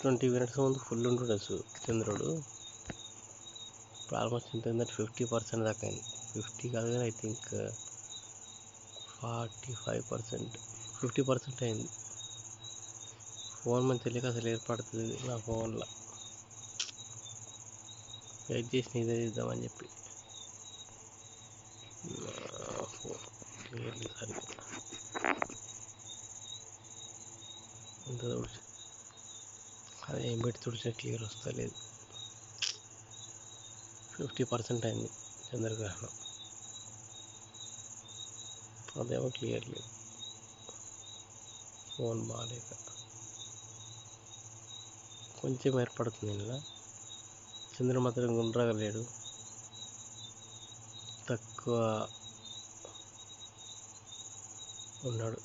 20 minutes ముందు full ఉంటుండొచ్చు చంద్రుడు. ఇప్పుడు ఆల్మోస్ట్ ఎంత అయిందంటే 50% దాకా అయింది. 50 కాదు కానీ ఐ థింక్ 45%, 50% అయింది. ఫోన్ మంచిగా లేక అసలు ఏర్పడుతుంది నా ఫోన్లో. వెయిట్ చేసి ఇదే ఇద్దామని చెప్పి ఫోన్ క్లియర్లీ సరిగ్గా ఇంత తుడిచి అదే ఏం పెట్టి తుడిచిన క్లియర్ వస్తలేదు. 50% అయింది చంద్రగ్రహణం. అదేమో క్లియర్ లేదు, ఫోన్ బాగాలేక కొంచెం ఏర్పడుతుంది. ఇలా చంద్రుడు మాత్రం గుండ్రగా లేడు, తక్కువ ఉన్నాడు.